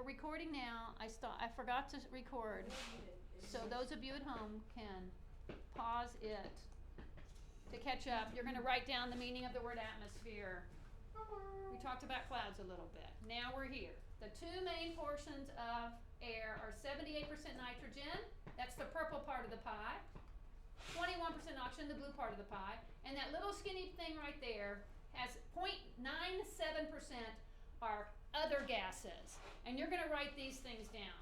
we're recording now. I forgot to record. So those of you at home can pause it to catch up. You're going to write down the meaning of the word atmosphere. We talked about clouds a little bit. Now we're here. The two main portions of air are 78% nitrogen. That's the purple part of the pie. 21% oxygen, the blue part of the pie. And that little skinny thing right there has 0.97% are other gases. And you're going to write these things down.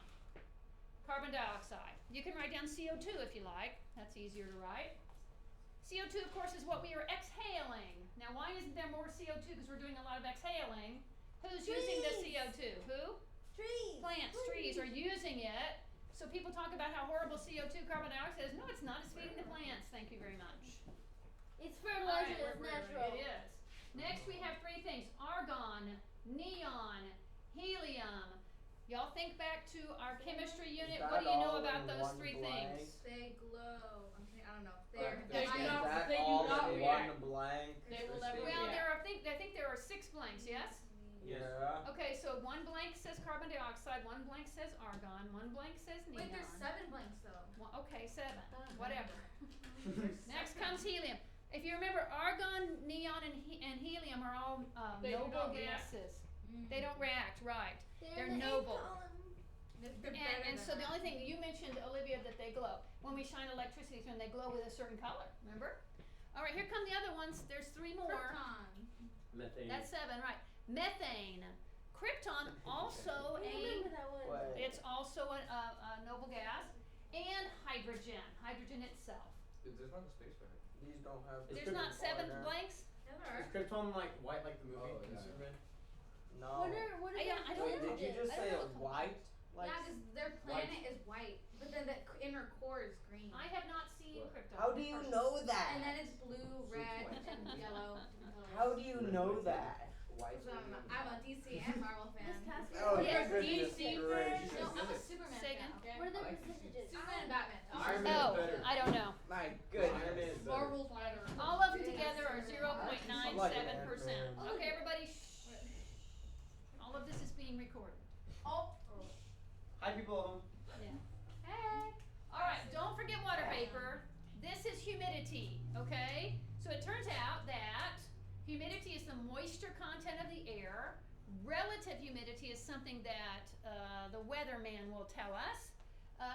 Carbon dioxide. You can write down CO2 if you like. That's easier to write. CO2, of course, is what we are exhaling. Now, why isn't there more CO2? Because we're doing a lot of exhaling. Who's using the CO2? Who? Trees. Plants, trees are using it. So people talk about how horrible CO2, carbon dioxide is. No, it's not. It's feeding the plants. Thank you very much. It's fertilizer. It's natural. It is. Next, we have three things. Argon, neon, helium. Y'all think back to our chemistry unit. What do you know about those three things? They glow. I don't know. They They're do not not react. one blank. They will never Well, react. I think there are 6 blanks, yes? Yeah. Okay, so one blank says carbon dioxide, one blank says argon, one blank says neon. Wait, there's 7 blanks though. Well, okay, 7. Whatever. Next comes helium. If you remember, argon, neon, and helium are all noble gases. They don't react, right? They're noble. And so the only thing you mentioned, Olivia, that they glow. When we shine electricity through them, they glow with a certain color. Remember? All right, here come the other ones. There's 3 more. Krypton. Methane. That's 7, right? Methane. Krypton, also it's also a noble gas, and hydrogen. Hydrogen itself. There's not a space for it. These don't have. There's not 7 blanks. Never. Is Krypton like white like the movie? Oh, yeah. Superman? No. What are Yeah, I don't Wait, know. did you just I don't say know what the white? Like, Yeah, because their planet is white, but then the inner core is green. I have not seen What? Krypton. how do you know that? And then it's blue, red, and yellow. How do you know that? White. I'm a DC and Marvel fan. Oh, Yes, goodness DC gracious. No, I'm a Superman Say fan. again? Okay. What are the I like percentages? Superman and Batman. Iron Man is Oh, better. I don't know. My Iron Man goodness. is better. Marvel's better. All of them together are 0.97%. Ant-Man. Okay, everybody, shh. All of this is being recorded. Oh. Hi, people. Yeah. Hey. All right, don't forget water vapor. This is humidity, okay? So it turns out that humidity is the moisture content of the air. Relative humidity is something that the weatherman will tell us.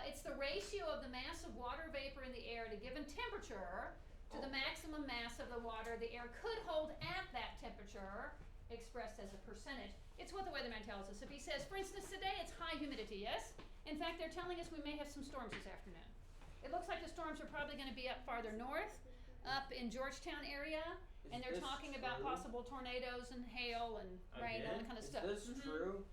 It's the ratio of the mass of water vapor in the air at a given temperature to the maximum mass of the water the air could hold at that temperature, expressed as a percentage. It's what the weatherman tells us. If he says, for instance, today it's high humidity, yes? In fact, they're telling us we may have some storms this afternoon. It looks like the storms are probably going to be up farther north, up in Georgetown area, and they're talking about possible tornadoes and hail and rain and all that kind of stuff. Is this true?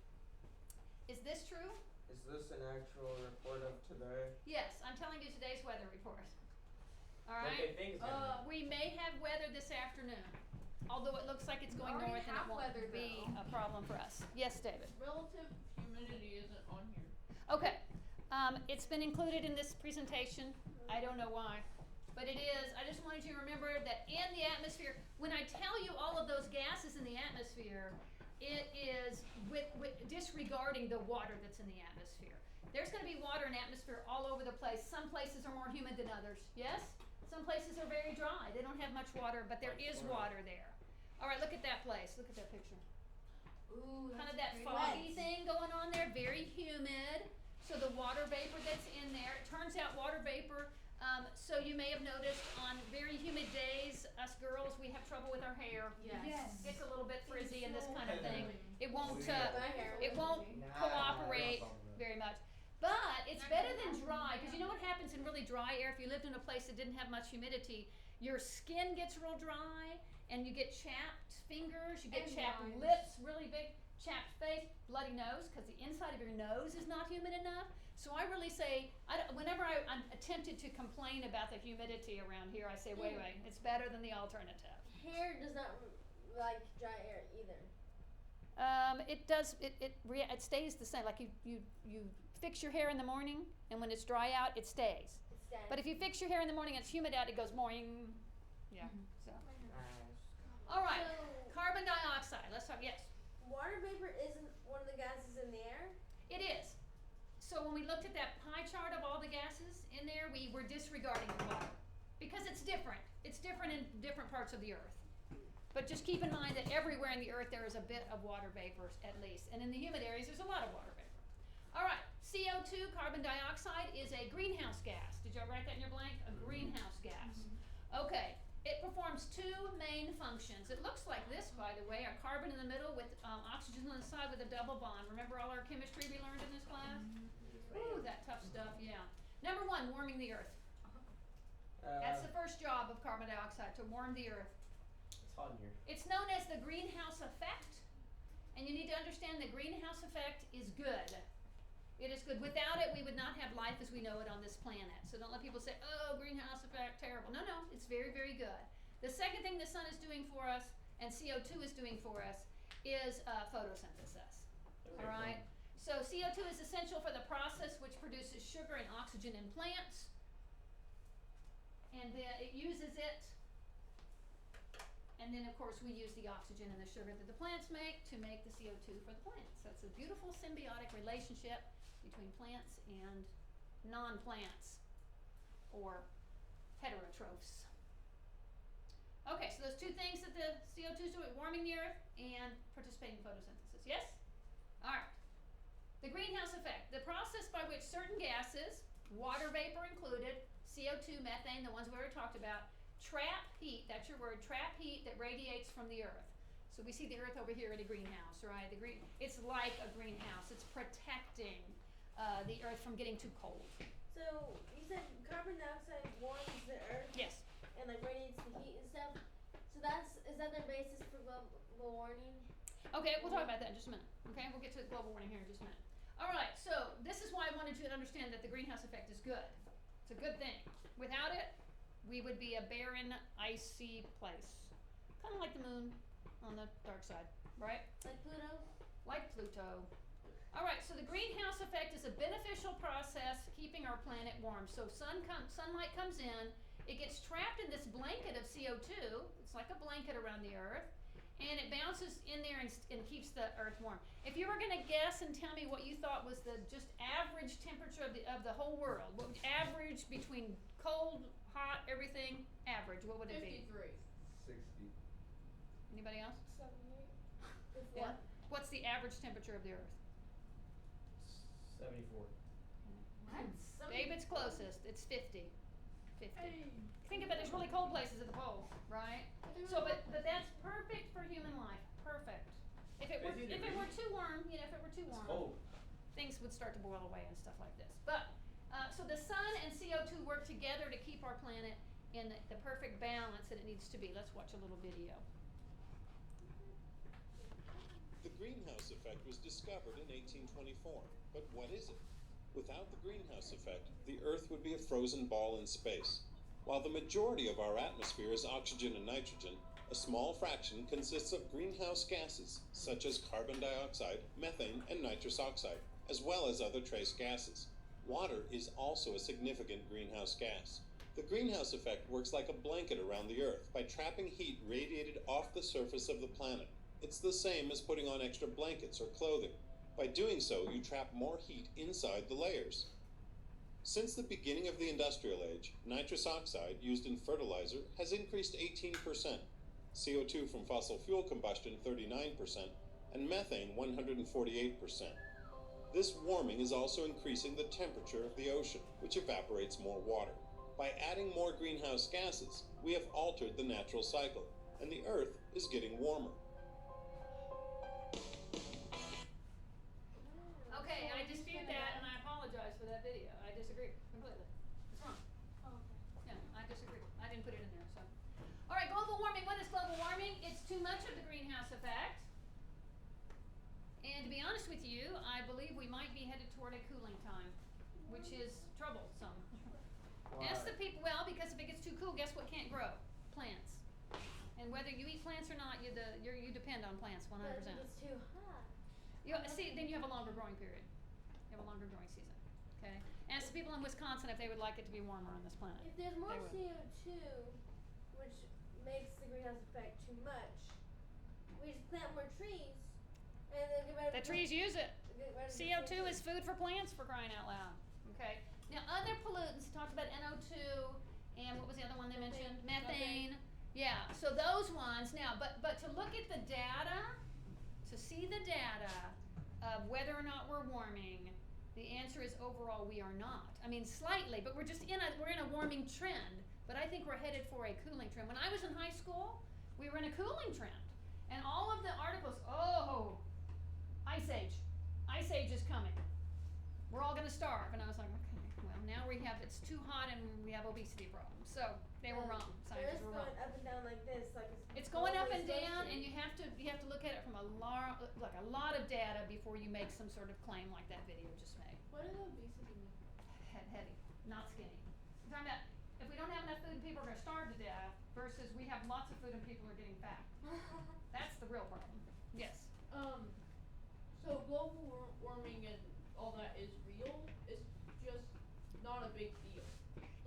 Is this true? Is this an actual report of today? Yes, I'm telling you today's weather report. All Okay, right? things happen. We may have weather this afternoon, although it looks like it's going already north and it have won't weather, be though. a problem for us. Yes, David. Relative humidity isn't on here. Okay, it's been included in this presentation. I don't know why, but it is. I just wanted you to remember that in the atmosphere, when I tell you all of those gases in the atmosphere, it is with disregarding the water that's in the atmosphere. There's going to be water in atmosphere all over the place. Some places are more humid than others, yes? Some places are very dry. They don't have much water, but there is water there. All right, look at that place. Look at that picture. Ooh, Kind of that's that pretty foggy wet. thing going on there, very humid. So the water vapor that's in there, it turns out water vapor, so you may have noticed on very humid days, us girls, we have trouble with our hair. Yes. It's a little bit frizzy and this kind of Okay. thing. It won't, My hair. it won't Nah, cooperate nah, very much. But it's better than dry, because you know what happens in really dry air? If you lived in a place that didn't have much humidity, your skin gets real dry, and you get chapped fingers, you get And chapped lines. lips, really big, chapped face, bloody nose, because the inside of your nose is not humid enough. So I really say, whenever I'm tempted to complain about the humidity around here, I say, wait, it's better than the alternative. Hair does not like dry air either. It does. It stays the same. Like you fix your hair in the morning, and when it's dry out, it stays. It's dead. But if you fix your hair in the morning and it's humid out, it goes boing. Yeah. So. All right. So- Carbon dioxide. Let's talk. Yes. Water vapor isn't one of the gases in the air. So when we looked at that pie chart of all the gases in there, we were disregarding the water because it's different. It's different in different parts of the earth. But just keep in mind that everywhere in the earth there is a bit of water vapor at least. And in the humid areas there's a lot of water vapor. All right, CO2, carbon dioxide, is a greenhouse gas. Did y'all write that in your blank? A greenhouse gas. Okay, it performs two main functions. It looks like this, by the way, a carbon in the middle with oxygen on the side with a double bond. Remember all our chemistry we learned in this class? Ooh, that tough stuff, yeah. Number one, warming the earth. That's the first job of carbon dioxide, to warm the earth. It's hot in here. It's known as the greenhouse effect, and you need to understand the greenhouse effect is good. It is good. Without it, we would not have life as we know it on this planet. So don't let people say, oh, greenhouse effect, terrible. No, no, it's very, very good. The second thing the sun is doing for us, and CO2 is doing for us, is photosynthesis. All right? So CO2 is essential for the process which produces sugar and oxygen in plants, and then it uses it. And then, of course, we use the oxygen and the sugar that the plants make to make the CO2 for the plants. That's a beautiful symbiotic relationship between plants and non-plants, or heterotrophs. Okay, so those two things that the CO2 is doing, warming the earth and participating in photosynthesis. Yes? All right. The greenhouse effect, the process by which certain gases, water vapor included, CO2, methane, the ones we already talked about, trap heat, that's your word, trap heat that radiates from the earth. So we see the earth over here in a greenhouse, right? It's like a greenhouse. It's protecting the earth from getting too cold. So you said carbon dioxide warms the earth Yes. and like radiates the heat and stuff. So is that their basis for global warming? Okay, we'll talk about that in just a minute. Okay, we'll get to global warming here in just a minute. All right, so this is why I wanted you to understand that the greenhouse effect is good. It's a good thing. Without it, we would be a barren, icy place. Kind of like the moon on the dark side, right? Like Pluto? Like Pluto. All right, so the greenhouse effect is a beneficial process keeping our planet warm. So sunlight comes in, it gets trapped in this blanket of CO2. It's like a blanket around the earth, and it bounces in there and keeps the earth warm. If you were going to guess and tell me what you thought was the just average temperature of the whole world, what average between cold, hot, everything, average, what would it be? 53. 60. Anybody else? 78. Yeah. What's the average temperature of the earth? 74. David's closest. It's 50. 50. Think about it, there's really cold places at the poles, right? So, but that's perfect for human life. Perfect. If it were 50 too warm, if it were too warm, Cold. things would start to boil away and stuff like this. But so the sun and CO2 work together to keep our planet in the perfect balance that it needs to be. Let's watch a little video. The greenhouse effect was discovered in 1824, but what is it? Without the greenhouse effect, the Earth would be a frozen ball in space. While the majority of our atmosphere is oxygen and nitrogen, a small fraction consists of greenhouse gases, such as carbon dioxide, methane, and nitrous oxide, as well as other trace gases. Water is also a significant greenhouse gas. The greenhouse effect works like a blanket around the Earth by trapping heat radiated off the surface of the planet. It's the same as putting on extra blankets or clothing. By doing so, you trap more heat inside the layers. Since the beginning of the Industrial Age, nitrous oxide used in fertilizer has increased 18%, CO2 from fossil fuel combustion 39%, and methane 148%. This warming is also increasing the temperature of the ocean, which evaporates more water. By adding more greenhouse gases, we have altered the natural cycle, and the Earth is getting warmer. Okay, I dispute that, and I apologize for that video. I disagree completely. It's wrong. Yeah, I disagree. I didn't put it in there, so. All right, global warming. What is global warming? It's too much of the greenhouse effect. And to be honest with you, I believe we might be headed toward a cooling time, which is troublesome. Ask the people, well, because if it gets too cool, guess what can't grow? Plants. And whether you eat plants or not, you depend on plants 100%. But if it's too hot. See, then you have a longer growing period. You have a longer growing season. Okay? Ask the people in Wisconsin if they would like it to be warmer on this planet. If there's more They would. CO2, which makes the greenhouse effect too much, we just plant more trees, and then get rid of The trees use it. get read the CO2 same is thing. food for plants, for crying out loud. Okay. Now, other pollutants, talked about NO2, and what was the other one they mentioned? Methane. Yeah. So those ones. Now, but to look at the data, to see the data of whether or not we're warming, the answer is overall we are not. I mean, slightly, but we're in a warming trend. But I think we're headed for a cooling trend. When I was in high school, we were in a cooling trend, and all of the articles, ice age is coming. We're all gonna starve, and I was like, okay, well now it's too hot and we have obesity problems. So they were wrong. The Scientists Earth's were wrong. going up and down like this, like It's going up always and down, rotating. and you have to look at it from a lot of data before you make some sort of claim like that video just made. What is obesity mean? Heavy, not skinny. I'm talking about if we don't have enough food, people are gonna starve to death. Versus we have lots of food and people are getting fat. That's the real problem. Yes. So global warming and all that is real. It's just not a big deal.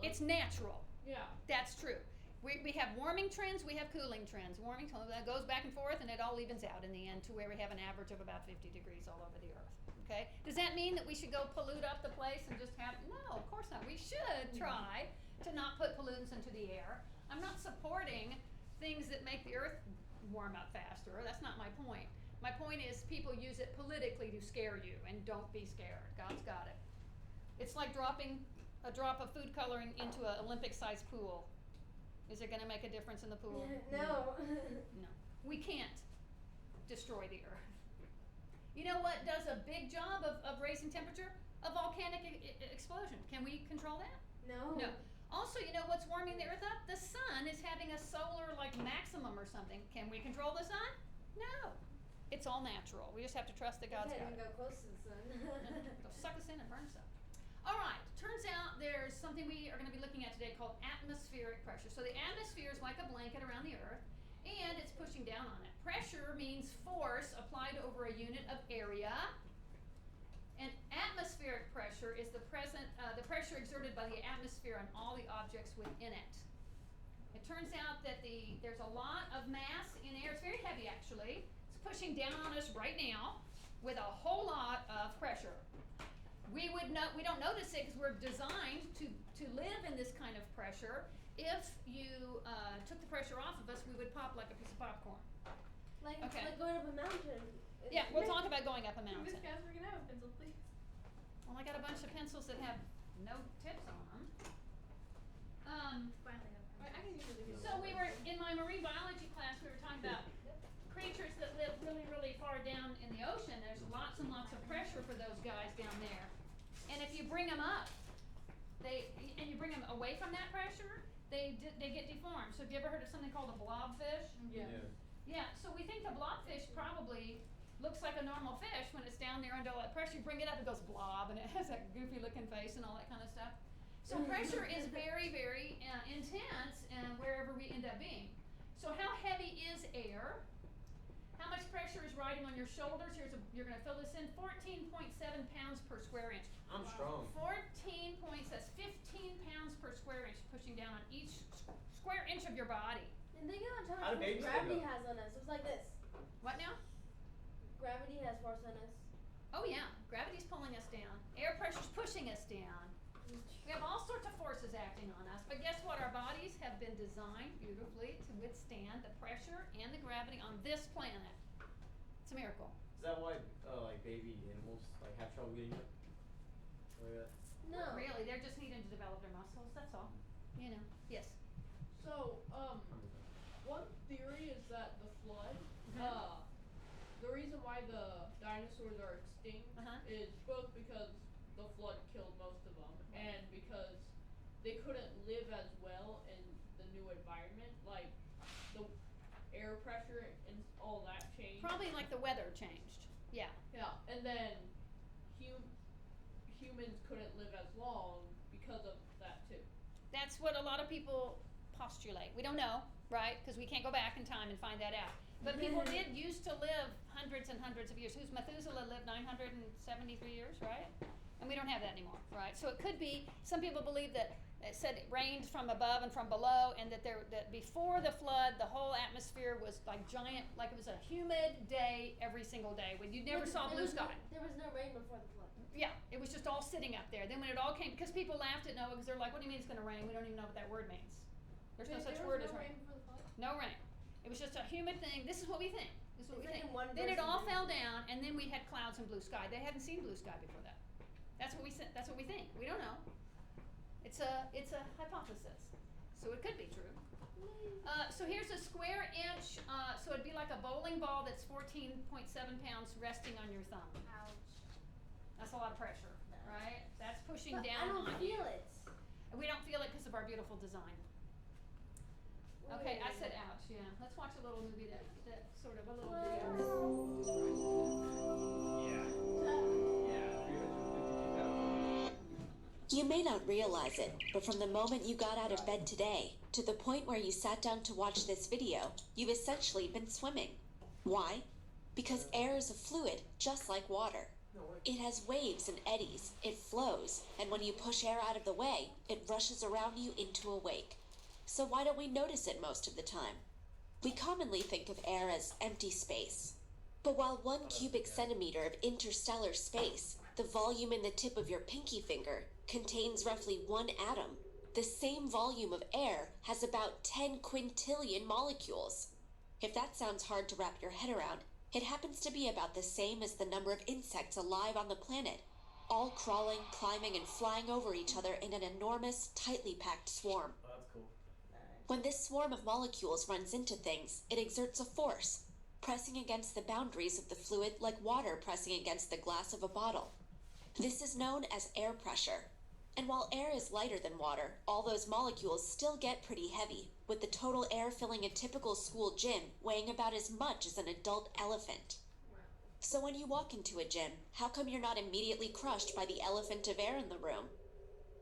It's natural. Yeah. That's true. We have warming trends, we have cooling trends. Warming that goes back and forth, and it all evens out in the end to where we have an average of about 50 degrees all over the earth. Okay? Does that mean that we should go pollute up the place and just have? No, of course not. We should try to not put pollutants into the air. I'm not supporting things that make the earth warm up faster. That's not my point. My point is people use it politically to scare you, and don't be scared. God's got it. It's like dropping a drop of food coloring into an Olympic-sized pool. Is it going to make a difference in the pool? No. No. We can't destroy the earth. You know what does a big job of raising temperature? A volcanic explosion. Can we control that? No. No. Also, you know what's warming the earth up? The sun is having a solar maximum or something. Can we control the sun? No. It's all natural. We just have to trust that God's We got can't it. even go close to the sun. It'll suck us in and burn us up. All right. Turns out there's something we are going to be looking at today called atmospheric pressure. So the atmosphere is like a blanket around the earth, and it's pushing down on it. Pressure means force applied over a unit of area. And atmospheric pressure is the pressure exerted by the atmosphere on all the objects within it. It turns out that there's a lot of mass in air. It's very heavy, actually. It's pushing down on us right now with a whole lot of pressure. We don't notice it because we're designed to live in this kind of pressure. If you took the pressure off of us, we would pop like a piece of popcorn. like Okay. going up a mountain. Yeah, we'll talk about going up a mountain. Miss Casper, can I have a pencil, please? Well, I got a bunch of pencils that have no tips on them. Finally have I can usually do So we were in my marine biology class. We were talking about creatures that live really, really far down in the ocean. There's lots and lots of pressure for those guys down there. And if you bring them up, and you bring them away from that pressure, they get deformed. So have you ever heard of something called a blobfish? Yeah. Yeah. So we think the blobfish probably looks like a normal fish when it's down there under all that pressure. You bring it up, it goes blob, and it has that goofy looking face and all that kind of stuff. So pressure is very, very intense wherever we end up being. So how heavy is air? How much pressure is riding on your shoulders? You're going to fill this in. 14.7 pounds per square inch. I'm strong. 14 points, that's 15 pounds per square inch pushing down on each square inch of your body. And think about how How do much babies gravity think has on us. It's like this. What now? Gravity has force on us. Oh yeah, gravity's pulling us down. Air pressure's pushing us down. We have all sorts of forces acting on us, but guess what? Our bodies have been designed beautifully to withstand the pressure and the gravity on this planet. It's a miracle. Is that why baby animals have trouble getting up? Like that? No. Not really, they're just needing to develop their muscles, that's all. You know, yes. So, one theory is that the flood, the reason why the dinosaurs are extinct is both because the flood killed most of them and because they couldn't live as well in the new environment, like the air pressure and all that changed. Probably like the weather changed. Yeah. Yeah, and then humans couldn't live as long because of that too. That's what a lot of people postulate. We don't know, right? Because we can't go back in time and find that out. But people did used to live hundreds and hundreds of years. Who's Methuselah lived 973 years, right? And we don't have that anymore, right? So it could be, some people believe that it said it rained from above and from below, and that that before the flood, the whole atmosphere was like giant, like it was a humid day every single day when you never saw blue sky. There was no rain before the flood. Yeah, it was just all sitting up there. Then when it all came, because people laughed at Noah because they're like, what do you mean it's going to rain? We don't even know what that word means. There's no such There word was as no rain. rain before the flood? No rain. It was just a human thing. This is what we think. This is what It's we like think. in one Then it verse all of fell down, and then we had clouds and blue sky. They hadn't seen blue sky before that. That's what we That's what we think. We don't know. It's a hypothesis, so it could be true. So here's a square inch. So it'd be like a bowling ball that's 14.7 pounds resting on your thumb. Ouch. That's a lot of pressure, right? That's pushing But down I don't on feel you. it. And we don't feel it because of our beautiful design. Okay, I said ouch, yeah. Let's watch a little movie that sort of a little video. You may not realize it, but from the moment you got out of bed today to the point where you sat down to watch this video, you've essentially been swimming. Why? Because air is a fluid, just like water. It has waves and eddies, it flows, and when you push air out of the way, it rushes around you into a wake. So why don't we notice it most of the time? We commonly think of air as empty space. But while 1 cubic centimeter of interstellar space, the volume in the tip of your pinky finger, contains roughly 1 atom, the same volume of air has about 10 quintillion molecules. If that sounds hard to wrap your head around, it happens to be about the same as the number of insects alive on the planet, all crawling, climbing, and flying over each other in an enormous, tightly packed swarm. Oh, that's cool. When this swarm of molecules runs into things, it exerts a force, pressing against the boundaries of the fluid like water pressing against the glass of a bottle. This is known as air pressure. And while air is lighter than water, all those molecules still get pretty heavy, with the total air filling a typical school gym weighing about as much as an adult elephant. So when you walk into a gym, how come you're not immediately crushed by the elephant of air in the room?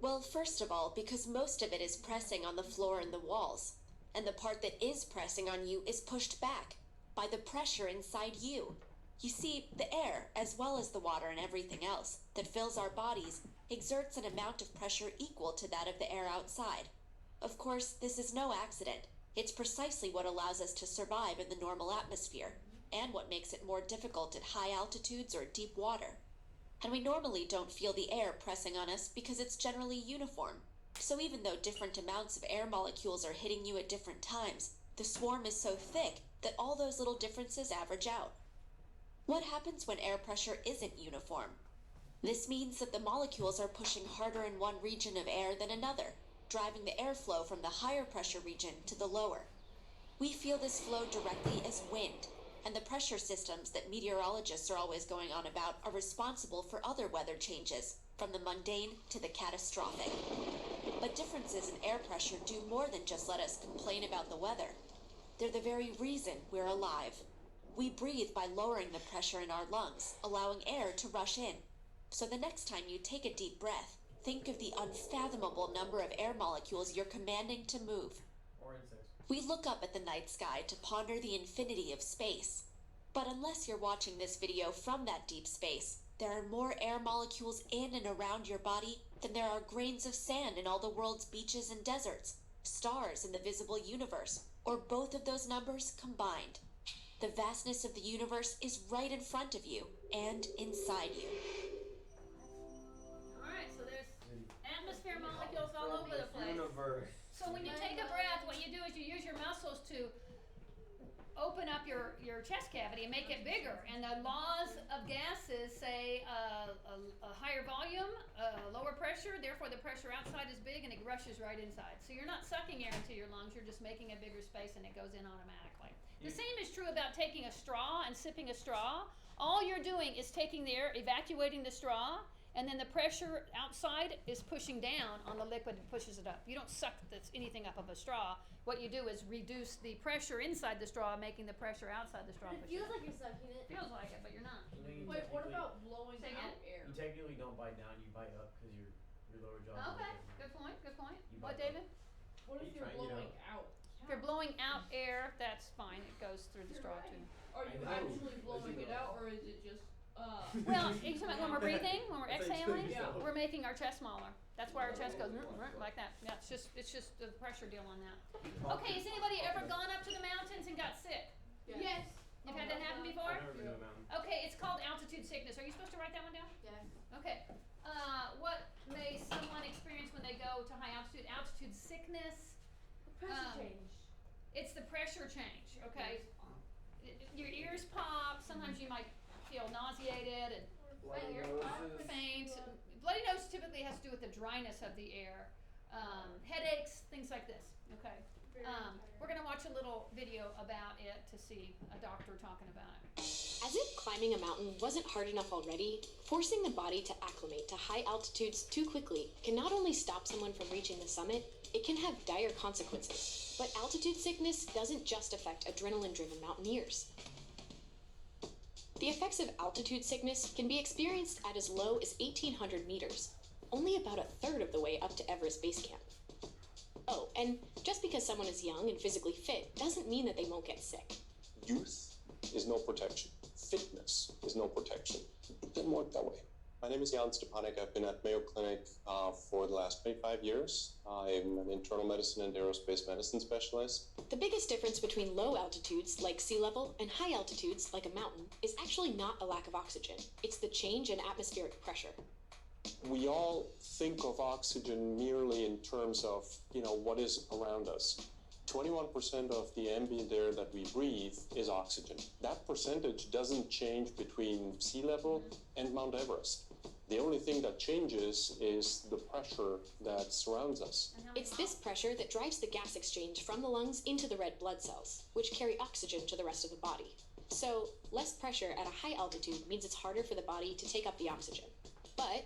Well, first of all, because most of it is pressing on the floor and the walls, and the part that is pressing on you is pushed back by the pressure inside you. You see, the air, as well as the water and everything else that fills our bodies, exerts an amount of pressure equal to that of the air outside. Of course, this is no accident. It's precisely what allows us to survive in the normal atmosphere, and what makes it more difficult at high altitudes or deep water. And we normally don't feel the air pressing on us because it's generally uniform. So even though different amounts of air molecules are hitting you at different times, the swarm is so thick that all those little differences average out. What happens when air pressure isn't uniform? This means that the molecules are pushing harder in one region of air than another, driving the airflow from the higher pressure region to the lower. We feel this flow directly as wind, and the pressure systems that meteorologists are always going on about are responsible for other weather changes, from the mundane to the catastrophic. But differences in air pressure do more than just let us complain about the weather. They're the very reason we're alive. We breathe by lowering the pressure in our lungs, allowing air to rush in. So the next time you take a deep breath, think of the unfathomable number of air molecules you're commanding to move. Or insects. We look up at the night sky to ponder the infinity of space. But unless you're watching this video from that deep space, there are more air molecules in and around your body than there are grains of sand in all the world's beaches and deserts, stars in the visible universe, or both of those numbers combined. The vastness of the universe is right in front of you and inside you. Alright, so there's atmosphere molecules all over the place. Universe. So when you take a breath, what you do is you use your muscles to open up your chest cavity and make it bigger. And the laws of gases say a higher volume, lower pressure, therefore the pressure outside is big and it rushes right inside. So you're not sucking air into your lungs, you're just making a bigger space and it goes in automatically. The same is true about taking a straw and sipping a straw. All you're doing is taking the air, evacuating the straw, and then the pressure outside is pushing down on the liquid and pushes it up. You don't suck anything up of a straw. What you do is reduce the pressure inside the straw, making the pressure outside the straw But it push feels it. like you're sucking it. Feels like it, but you're not. You know, you Wait, what technically- about blowing Say again? out air? You technically don't bite down, you bite up because your lower jaw. is Okay, open. good point, good point. You What, bite David? What if You you're try, you know. blowing out? If you're blowing out air, that's fine. It goes through the straw too. Are you I know. actually blowing it out, or is it just Well, you talking about when we're breathing, when we're That's how you exhaling, do yourself. we're making our chest smaller. That's why our chest goes like that. Yeah, it's just the pressure deal on that. Okay, has anybody ever gone up to the mountains and got sick? Yes. You've had that happen before? I've never been to a mountain. Okay, it's called altitude sickness. Are you supposed to write that one down? Yeah. Okay. What may someone experience when they go to high altitude? Altitude sickness. Pressure change. It's the pressure change, okay? Your ears pop, sometimes you might feel nauseated and Bloody Right, noses. faint. Bloody nose typically has to do with the dryness of the air. Headaches, things like this, okay? We're gonna watch a little video about it to see a doctor talking about it. As if climbing a mountain wasn't hard enough already, forcing the body to acclimate to high altitudes too quickly can not only stop someone from reaching the summit, it can have dire consequences. But altitude sickness doesn't just affect adrenaline-driven mountaineers. The effects of altitude sickness can be experienced at as low as 1,800 meters, only about a third of the way up to Everest Base Camp. Oh, and just because someone is young and physically fit doesn't mean that they won't get sick. Youth is no protection. Fitness is no protection. It doesn't work that way. My name is Jan Stepanek. I've been at Mayo Clinic for the last 25 years. I'm an internal medicine and aerospace medicine specialist. The biggest difference between low altitudes, like sea level, and high altitudes, like a mountain, is actually not a lack of oxygen. It's the change in atmospheric pressure. We all think of oxygen merely in terms of, what is around us. 21% of the ambient air that we breathe is oxygen. That percentage doesn't change between sea level and Mount Everest. The only thing that changes is the pressure that surrounds us. It's this pressure that drives the gas exchange from the lungs into the red blood cells, which carry oxygen to the rest of the body. So, less pressure at a high altitude means it's harder for the body to take up the oxygen. But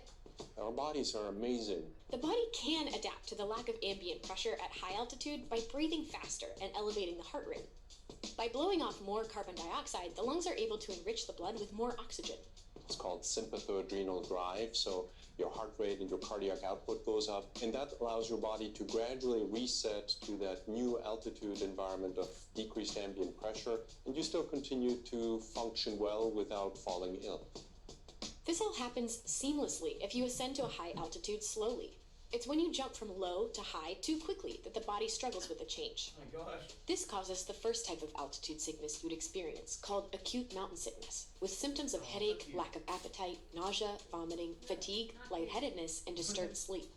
Our bodies are amazing. the body can adapt to the lack of ambient pressure at high altitude by breathing faster and elevating the heart rate. By blowing off more carbon dioxide, the lungs are able to enrich the blood with more oxygen. It's called sympathoadrenal drive, so your heart rate and your cardiac output goes up, and that allows your body to gradually reset to that new altitude environment of decreased ambient pressure, and you still continue to function well without falling ill. This all happens seamlessly if you ascend to a high altitude slowly. It's when you jump from low to high too quickly that the body struggles with the change. Oh my gosh. This causes the first type of altitude sickness you'd experience, called acute mountain sickness, with symptoms of headache, lack of appetite, nausea, vomiting, fatigue, lightheadedness, and disturbed sleep.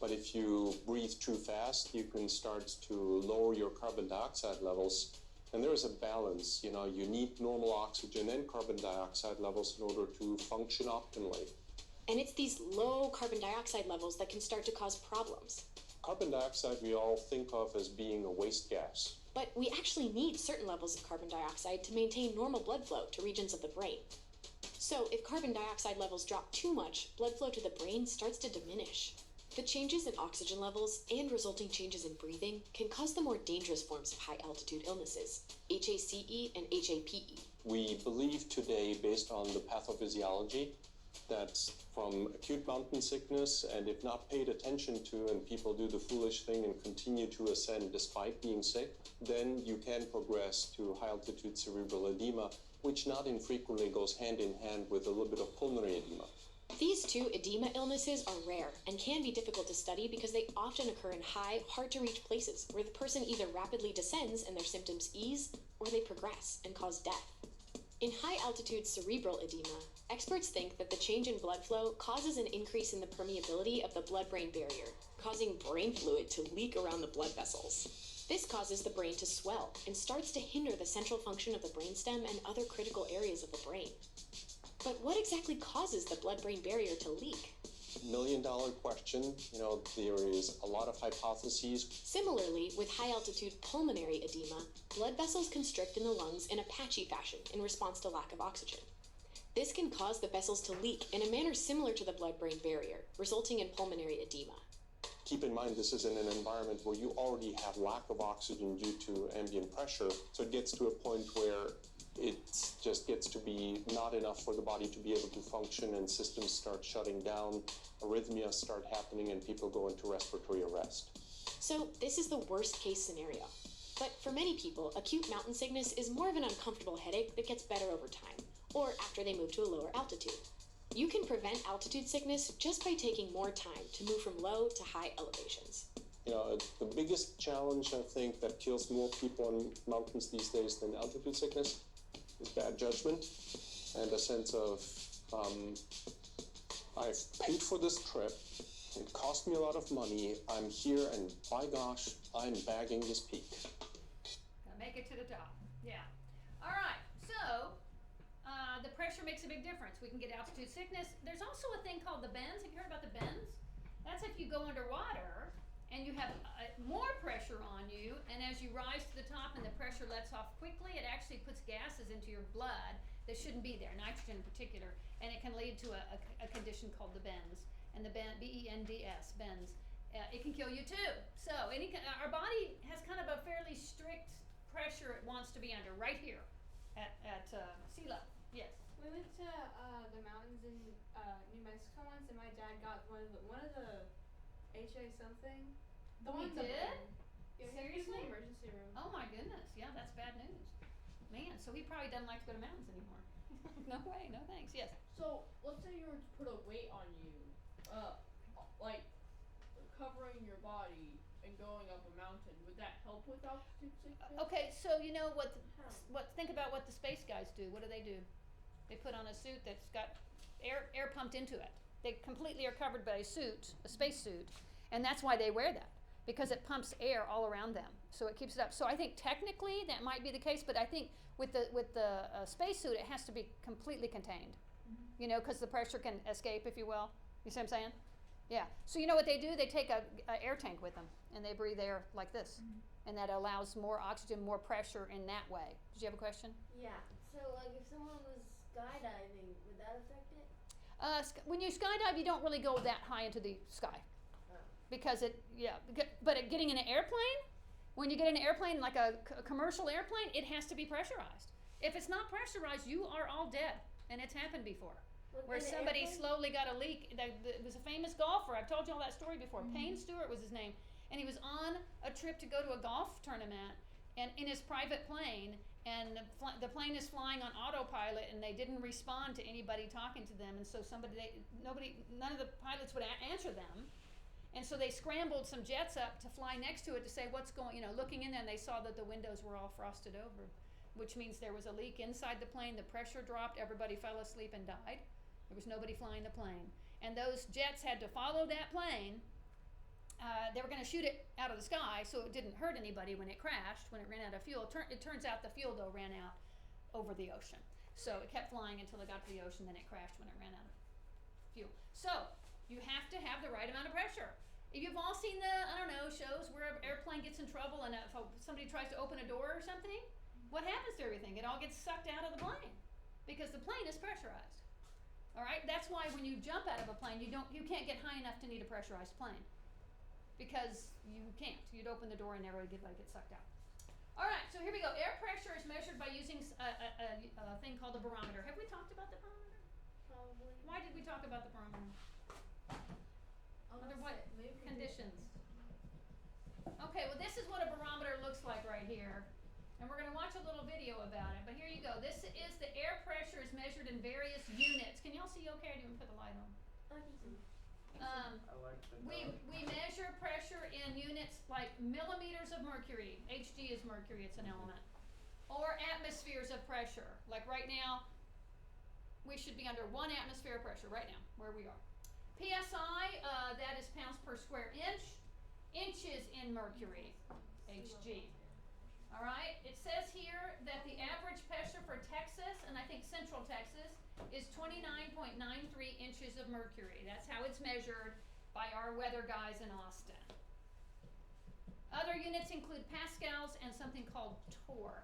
But if you breathe too fast, you can start to lower your carbon dioxide levels. And there is a balance, you need normal oxygen and carbon dioxide levels in order to function optimally. And it's these low carbon dioxide levels that can start to cause problems. Carbon dioxide we all think of as being a waste gas. But we actually need certain levels of carbon dioxide to maintain normal blood flow to regions of the brain. So if carbon dioxide levels drop too much, blood flow to the brain starts to diminish. The changes in oxygen levels and resulting changes in breathing can cause the more dangerous forms of high altitude illnesses, HACE and HAPE. We believe today, based on the pathophysiology, that from acute mountain sickness, and if not paid attention to, and people do the foolish thing and continue to ascend despite being sick, then you can progress to high altitude cerebral edema, which not infrequently goes hand in hand with a little bit of pulmonary edema. These two edema illnesses are rare and can be difficult to study because they often occur in high, hard-to-reach places where the person either rapidly descends and their symptoms ease, or they progress and cause death. In high-altitude cerebral edema, experts think that the change in blood flow causes an increase in the permeability of the blood-brain barrier, causing brain fluid to leak around the blood vessels. This causes the brain to swell and starts to hinder the central function of the brainstem and other critical areas of the brain. But what exactly causes the blood-brain barrier to leak? $1,000,000 question. There is a lot of hypotheses. Similarly, with high-altitude pulmonary edema, blood vessels constrict in the lungs in a patchy fashion in response to lack of oxygen. This can cause the vessels to leak in a manner similar to the blood-brain barrier, resulting in pulmonary edema. Keep in mind, this is in an environment where you already have lack of oxygen due to ambient pressure, so it gets to a point where it just gets to be not enough for the body to be able to function, and systems start shutting down, arrhythmias start happening, and people go into respiratory arrest. So this is the worst case scenario. But for many people, acute mountain sickness is more of an uncomfortable headache that gets better over time, or after they move to a lower altitude. You can prevent altitude sickness just by taking more time to move from low to high elevations. The biggest challenge, I think, that kills more people on mountains these days than altitude sickness is bad judgment and a sense of I've paid for this trip. It cost me a lot of money. I'm here, and by gosh, I'm bagging this peak. Gotta make it to the top. Yeah. All right. So the pressure makes a big difference. We can get altitude sickness. There's also a thing called the bends. Have you heard about the bends? That's if you go underwater and you have more pressure on you, and as you rise to the top and the pressure lets off quickly, it actually puts gases into your blood that shouldn't be there, nitrogen in particular, and it can lead to a condition called the bends. And the BENDS, bends. It can kill you too. So our body has kind of a fairly strict pressure it wants to be under, right here at sea level. Yes. We went to the mountains in New Mexico once, and my dad got one of the HA something. The Oh, he ones up did? there. Yeah, he was in Seriously? the emergency room. Oh my goodness. Yeah, that's bad news. Man, so he probably doesn't like to go to mountains anymore. No way. No thanks. Yes. So let's say you were to put a weight on you, like covering your body and going up a mountain. Would that help with altitude sickness? Okay, so you know what think about what the space guys do. What do? They put on a suit that's got air pumped into it. They completely are covered by a suit, a space suit, and that's why they wear that, because it pumps air all around them, so it keeps it up. So I think technically that might be the case, but I think with the space suit it has to be completely contained, you know, because the pressure can escape, if you will. You see what I'm saying? Yeah. So you know what they do? They take a air tank with them, and they breathe air like this, and that allows more oxygen, more pressure in that way. Did you have a question? Yeah. So like if someone was skydiving, would that affect it? When you skydive, you don't really go that high into the sky, because getting in an airplane, when you get in an airplane like a commercial airplane, it has to be pressurized. If it's not pressurized, you are all dead, and it's happened before. Where somebody slowly got a leak. It was a famous golfer. I've told you all that story before. Payne Stewart was his name, and he was on a trip to go to a golf tournament, and in his private plane, and the plane is flying on autopilot, and they didn't respond to anybody talking to them, and so none of the pilots would answer them, and so they scrambled some jets up to fly next to it to say what's going, looking in there, and they saw that the windows were all frosted over, which means there was a leak inside the plane. The pressure dropped, everybody fell asleep and died. There was nobody flying the plane, and those jets had to follow that plane. They were going to shoot it out of the sky so it didn't hurt anybody when it crashed, when it ran out of fuel. It turns out the fuel, though, ran out over the ocean. So it kept flying until it got to the ocean, then it crashed when it ran out of fuel. So you have to have the right amount of pressure. You've all seen the, shows where an airplane gets in trouble and if somebody tries to open a door or something, what happens to everything? It all gets sucked out of the plane because the plane is pressurized. All right, that's why when you jump out of a plane, you can't get high enough to need a pressurized plane, because you can't. You'd open the door and everybody get sucked out. All right, so here we go. Air pressure is measured by using a thing called a barometer. Have we talked about the barometer? Probably. Why did we talk about the barometer? Under what conditions? Okay, well this is what a barometer looks like right here. And we're going to watch a little video about it, but here you go. This is the air pressure is measured in various units. Can y'all see okay? Or do you want to put the light on? I can see. I like the We measure pressure in units like millimeters of mercury. Hg is mercury, it's an element. Or atmospheres of pressure. Like right now, we should be under 1 atmosphere of pressure right now, where we are. PSI, that is pounds per square inch. Inches in mercury, Hg. All right, it says here that the average pressure for Texas, and I think Central Texas, is 29.93 inches of mercury. That's how it's measured by our weather guys in Austin. Other units include pascals and something called torr.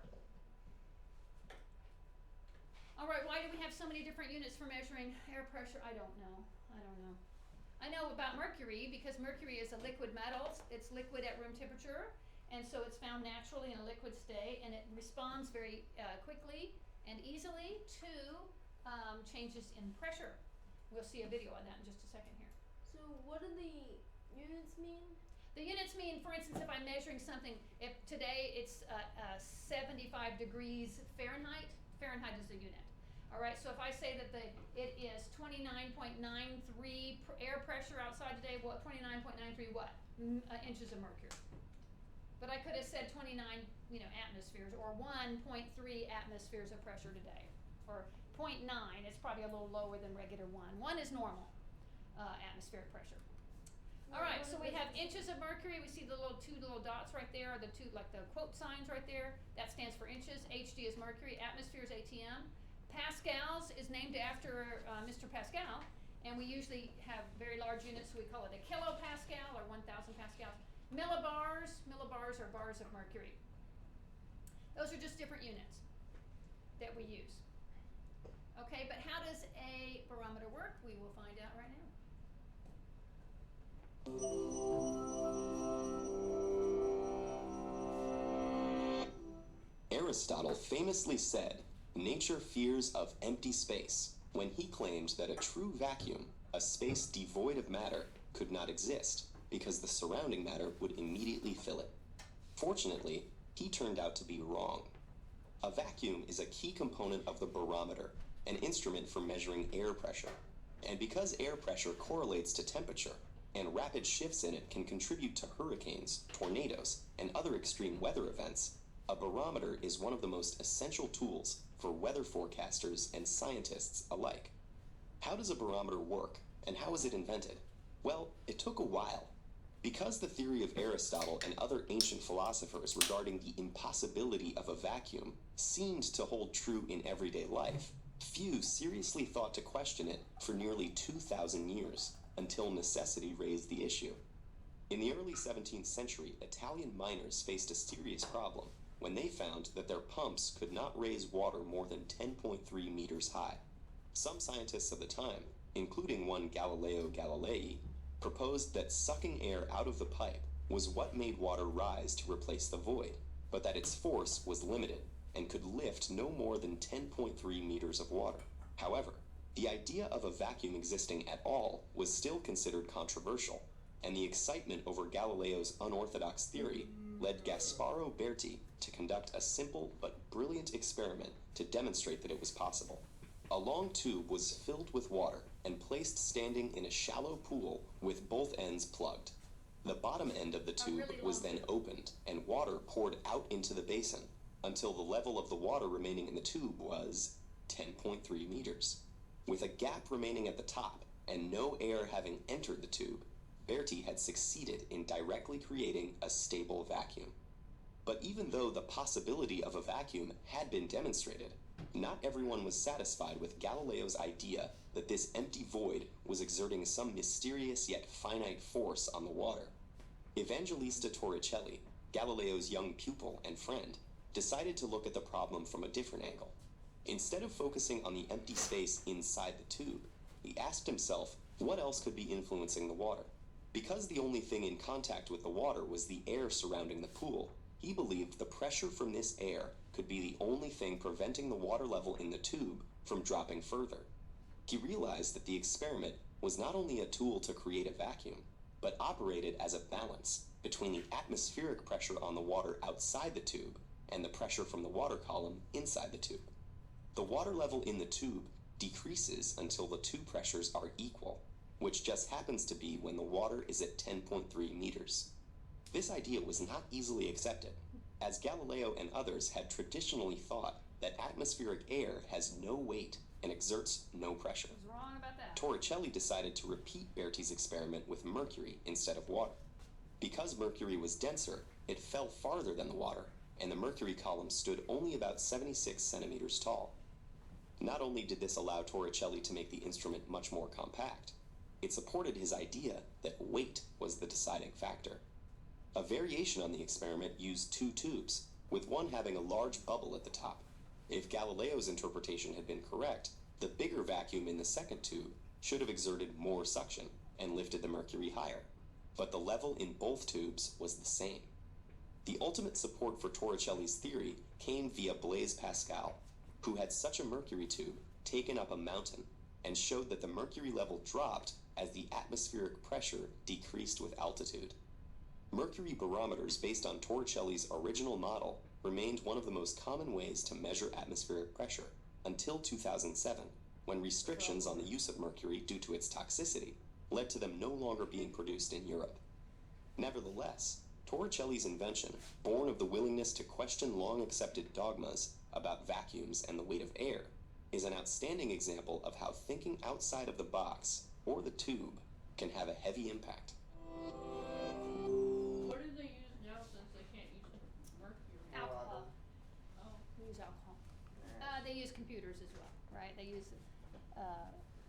All right, why do we have so many different units for measuring air pressure? I don't know. I know about mercury because mercury is a liquid metal. It's liquid at room temperature. And so it's found naturally in a liquid state, and it responds very quickly and easily to changes in pressure. We'll see a video on that in just a second here. So what do the units mean? The units mean, for instance, if I'm measuring something, if today it's 75 degrees Fahrenheit, Fahrenheit is a unit. All right, so if I say that it is 29.93 air pressure outside today, what, 29.93 what? Inches of mercury. But I could have said 29, atmospheres, or 1.3 atmospheres of pressure today, or 0.9. It's probably a little lower than regular 1. 1 is normal atmospheric pressure. All right, so we have inches of mercury. We see the two little dots right there, the two, like the quote signs right there. That stands for inches. HD is mercury. Atmosphere is ATM. Pascals is named after Mr. Pascal, and we usually have very large units, so we call it a kilopascal or 1,000 pascals. Millibars are bars of mercury. Those are just different units that we use. Okay, but how does a barometer work? We will find out right now. Aristotle famously said, "Nature fears of empty space," when he claimed that a true vacuum, a space devoid of matter, could not exist because the surrounding matter would immediately fill it. Fortunately, he turned out to be wrong. A vacuum is a key component of the barometer, an instrument for measuring air pressure. And because air pressure correlates to temperature, and rapid shifts in it can contribute to hurricanes, tornadoes, and other extreme weather events, a barometer is one of the most essential tools for weather forecasters and scientists alike. How does a barometer work, and how was it invented? Well, it took a while. Because the theory of Aristotle and other ancient philosophers regarding the impossibility of a vacuum seemed to hold true in everyday life, few seriously thought to question it for nearly 2,000 years, until necessity raised the issue. In the early 17th century, Italian miners faced a serious problem when they found that their pumps could not raise water more than 10.3 meters high. Some scientists of the time, including one Galileo Galilei, proposed that sucking air out of the pipe was what made water rise to replace the void, but that its force was limited and could lift no more than 10.3 meters of water. However, the idea of a vacuum existing at all was still considered controversial, and the excitement over Galileo's unorthodox theory led Gasparo Berti to conduct a simple but brilliant experiment to demonstrate that it was possible. A long tube was filled with water and placed standing in a shallow pool with both ends plugged. The bottom end of the tube was then opened, and water poured out into the basin until the level of the water remaining in the tube was 10.3 meters. With a gap remaining at the top and no air having entered the tube, Berti had succeeded in directly creating a stable vacuum. But even though the possibility of a vacuum had been demonstrated, not everyone was satisfied with Galileo's idea that this empty void was exerting some mysterious yet finite force on the water. Evangelista Torricelli, Galileo's young pupil and friend, decided to look at the problem from a different angle. Instead of focusing on the empty space inside the tube, he asked himself what else could be influencing the water. Because the only thing in contact with the water was the air surrounding the pool, he believed the pressure from this air could be the only thing preventing the water level in the tube from dropping further. He realized that the experiment was not only a tool to create a vacuum, but operated as a balance between the atmospheric pressure on the water outside the tube and the pressure from the water column inside the tube. The water level in the tube decreases until the two pressures are equal, which just happens to be when the water is at 10.3 meters. This idea was not easily accepted, as Galileo and others had traditionally thought that atmospheric air has no weight and exerts no pressure. I was wrong about that. Torricelli decided to repeat Berti's experiment with mercury instead of water. Because mercury was denser, it fell farther than the water, and the mercury column stood only about 76 centimeters tall. Not only did this allow Torricelli to make the instrument much more compact, it supported his idea that weight was the deciding factor. A variation on the experiment used two tubes, with one having a large bubble at the top. If Galileo's interpretation had been correct, the bigger vacuum in the second tube should have exerted more suction and lifted the mercury higher, but the level in both tubes was the same. The ultimate support for Torricelli's theory came via Blaise Pascal, who had such a mercury tube taken up a mountain and showed that the mercury level dropped as the atmospheric pressure decreased with altitude. Mercury barometers based on Torricelli's original model remained one of the most common ways to measure atmospheric pressure until 2007, when restrictions on the use of mercury due to its toxicity led to them no longer being produced in Europe. Nevertheless, Torricelli's invention, born of the willingness to question long accepted dogmas about vacuums and the weight of air, is an outstanding example of how thinking outside of the box, or the tube, can have a heavy impact. What do they use now since they can't use mercury? Alcohol. Oh. They use alcohol. They use computers as well, right? They use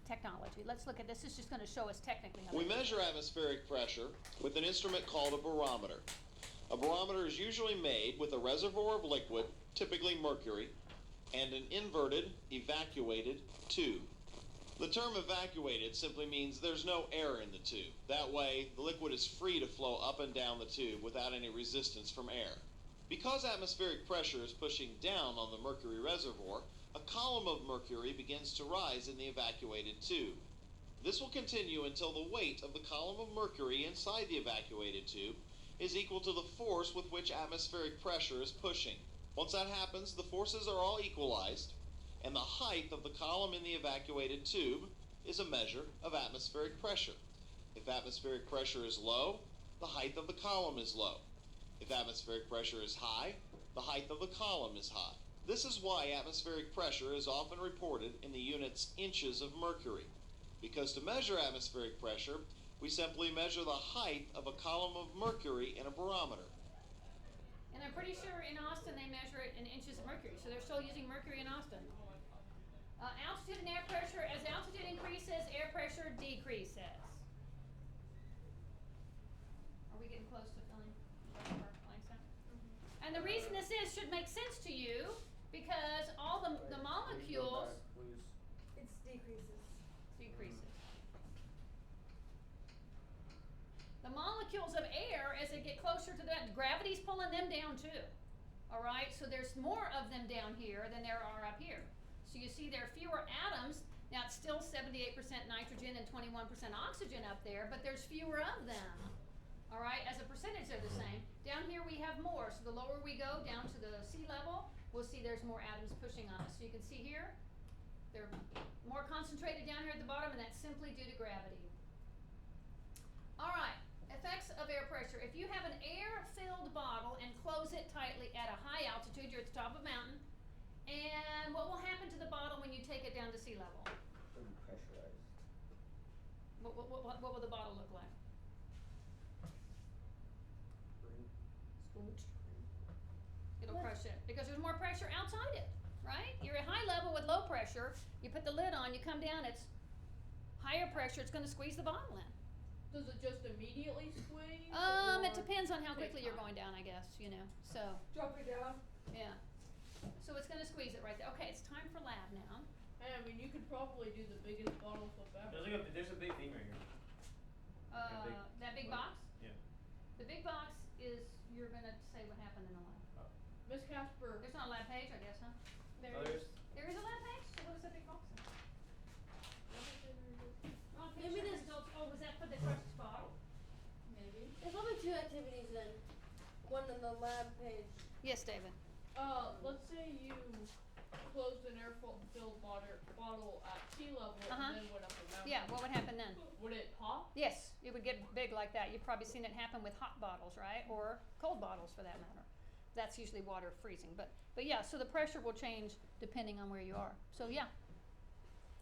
technology. Let's look at this. This is just going to show us technically how We they do it. measure atmospheric pressure with an instrument called a barometer. A barometer is usually made with a reservoir of liquid, typically mercury, and an inverted, evacuated tube. The term evacuated simply means there's no air in the tube. That way, the liquid is free to flow up and down the tube without any resistance from air. Because atmospheric pressure is pushing down on the mercury reservoir, a column of mercury begins to rise in the evacuated tube. This will continue until the weight of the column of mercury inside the evacuated tube is equal to the force with which atmospheric pressure is pushing. Once that happens, the forces are all equalized, and the height of the column in the evacuated tube is a measure of atmospheric pressure. If atmospheric pressure is low, the height of the column is low. If atmospheric pressure is high, the height of the column is high. This is why atmospheric pressure is often reported in the units inches of mercury. Because to measure atmospheric pressure, we simply measure the height of a column of mercury in a barometer. And I'm pretty sure in Austin they measure it in inches of mercury, so they're still using mercury in Austin. Altitude and air pressure, as altitude increases, air pressure decreases. Are we getting close to filling our blanks out? And the reason this should make sense to you, because all the molecules It's decreases. decreases. The molecules of air, as they get closer to that, gravity's pulling them down too. All right, so there's more of them down here than there are up here. So you see there are fewer atoms. Now it's still 78% nitrogen and 21% oxygen up there, but there's fewer of them. All right, as a percentage they're the same. Down here we have more, so the lower we go down to the sea level, we'll see there's more atoms pushing on us. So you can see here, they're more concentrated down here at the bottom, and that's simply due to gravity. All right, effects of air pressure. If you have an air-filled bottle and close it tightly at a high altitude, you're at the top of a mountain, and what will happen to the bottle when you take it down to sea level? Pretty pressurized. What will the bottle look like? It'll crush it because there's more pressure outside it, right? You're at high level with low pressure. You put the lid on, you come down, it's higher pressure, it's going to squeeze the bottle in. Does it just immediately squeeze? It depends on how quickly you're going down, I guess, you know. So, Drop it down. yeah. So it's going to squeeze it right there. Okay, it's time for lab now. Hey, I mean, you could probably do the biggest bottle flip ever. There's a big thing right here. That big box? Yeah. The big box is, you're going to say what happened in the lab. Miss Casper. There's not a lab page, I guess, huh? There There's There is a lab page? So what is the big box? Maybe there's Oh, was that for the crushed bottle? Maybe. There's only 2 activities then. One in the lab page. Yes, David. Let's say you closed an air-filled bottle at sea level and then went up the mountain. Yeah, what would happen then? Would it pop? Yes, it would get big like that. You've probably seen it happen with hot bottles, right? Or cold bottles for that matter. That's usually water freezing. But yeah, so the pressure will change depending on where you are. So yeah,